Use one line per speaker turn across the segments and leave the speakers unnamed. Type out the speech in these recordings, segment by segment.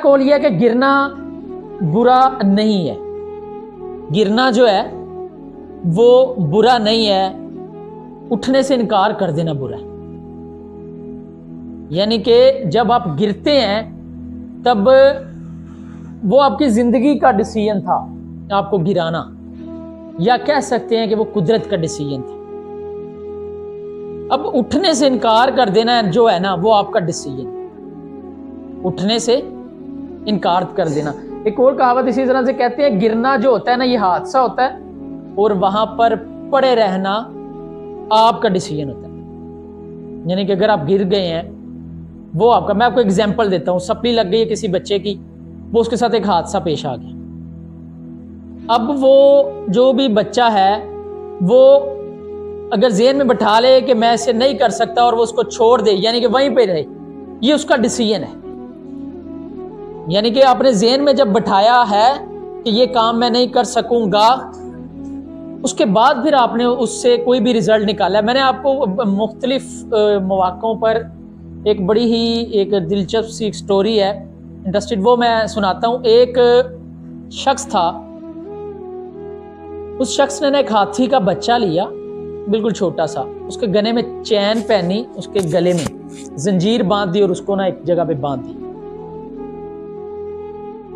कौल यह है कि गिरना बुरा नहीं है। गिरना जो है वो बुरा नहीं है, उठने से इनकार कर देना बुरा है। यानी कि जब आप गिरते हैं तब वो आपकी जिंदगी का डिसीजन था आपको गिराना, या कह सकते हैं कि वो कुदरत का डिसीजन था। अब उठने से इनकार कर देना जो है ना वो आपका डिसीजन, उठने से इनकार कर देना। एक और कहावत इसी तरह से कहते हैं, गिरना जो होता है ना ये हादसा होता है और वहां पर पड़े रहना आपका डिसीजन होता है। यानी कि अगर आप गिर गए हैं वो आपका, मैं आपको एग्जांपल देता हूं, सप्ली लग गई है किसी बच्चे की, वो उसके साथ एक हादसा पेश आ गया। अब वो जो भी बच्चा है वो अगर ज़हन में बैठा ले कि मैं इसे नहीं कर सकता और वो उसको छोड़ दे, यानी कि वहीं पे रहे, ये उसका डिसीजन है। यानी कि आपने ज़हन में जब बैठाया है कि ये काम मैं नहीं कर सकूंगा, उसके बाद फिर आपने उससे कोई भी रिजल्ट निकाला है। मैंने आपको मुख्तलिफ मौक़ों पर एक बड़ी ही एक दिलचस्प सी एक स्टोरी है इंटरेस्टेड, वो मैं सुनाता हूँ। एक शख्स था, उस शख्स ने एक हाथी का बच्चा लिया, बिल्कुल छोटा सा, उसके गले में चैन पहनी, उसके गले में जंजीर बांध दी और उसको ना एक जगह पे बांध दी।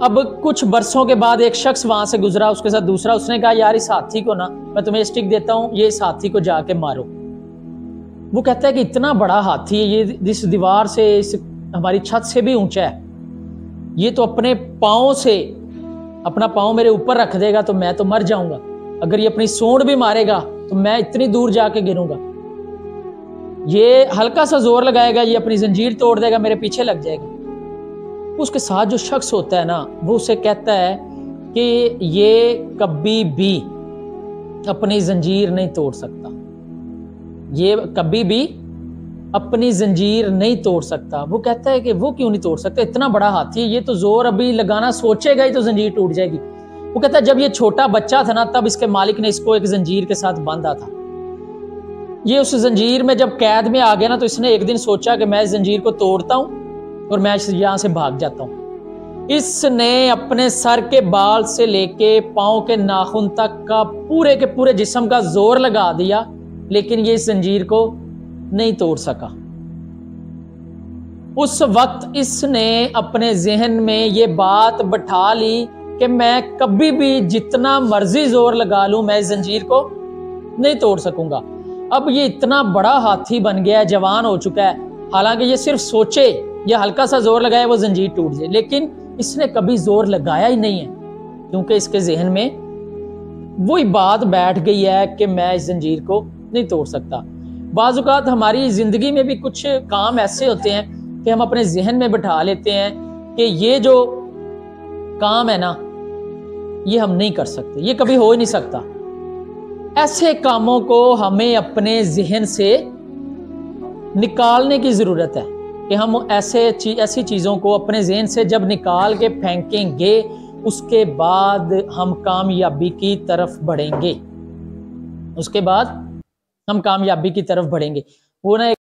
अब कुछ बरसों के बाद एक शख्स वहां से गुजरा, उसके साथ दूसरा, उसने कहा यार इस हाथी को ना मैं तुम्हें स्टिक देता हूं, ये इस हाथी को जाके मारो। वो कहता है कि इतना बड़ा हाथी है, ये इस दीवार से, इस हमारी छत से भी ऊंचा है, ये तो अपने पाँव से अपना पाँव मेरे ऊपर रख देगा तो मैं तो मर जाऊंगा, अगर ये अपनी सूंड भी मारेगा तो मैं इतनी दूर जाके गिरूंगा, ये हल्का सा जोर लगाएगा, ये अपनी जंजीर तोड़ देगा, मेरे पीछे लग जाएगा। उसके साथ जो शख्स होता है ना वो उसे कहता है कि ये कभी भी अपनी जंजीर नहीं तोड़ सकता, ये कभी भी अपनी जंजीर नहीं तोड़ सकता। वो कहता है कि वो क्यों नहीं तोड़ सकता, इतना बड़ा हाथी है, ये तो जोर अभी लगाना सोचेगा ही तो जंजीर टूट जाएगी। वो कहता है जब ये छोटा बच्चा था ना तब इसके मालिक ने इसको एक जंजीर के साथ बांधा था, ये उस जंजीर में जब कैद में आ गया ना तो इसने एक दिन सोचा कि मैं इस जंजीर को तोड़ता हूं और मैं यहां से भाग जाता हूं। इसने अपने सर के बाल से लेके पांव के नाखून तक का पूरे के पूरे जिस्म का जोर लगा दिया, लेकिन ये इस जंजीर को नहीं तोड़ सका। उस वक्त इसने अपने जहन में ये बात बैठा ली कि मैं कभी भी जितना मर्जी जोर लगा लूं मैं इस जंजीर को नहीं तोड़ सकूंगा। अब ये इतना बड़ा हाथी बन गया है, जवान हो चुका है, हालांकि ये सिर्फ सोचे या हल्का सा जोर लगाए वो जंजीर टूट जाए, लेकिन इसने कभी जोर लगाया ही नहीं है, क्योंकि इसके जहन में वही बात बैठ गई है कि मैं इस जंजीर को नहीं तोड़ सकता। बाज़ औक़ात हमारी जिंदगी में भी कुछ काम ऐसे होते हैं कि हम अपने जहन में बैठा लेते हैं कि ये जो काम है ना ये हम नहीं कर सकते, ये कभी हो ही नहीं सकता। ऐसे कामों को हमें अपने जहन से निकालने की जरूरत है कि हम ऐसी चीजों को अपने जहन से जब निकाल के फेंकेंगे उसके बाद हम कामयाबी की तरफ बढ़ेंगे, उसके बाद हम कामयाबी की तरफ बढ़ेंगे। वो ना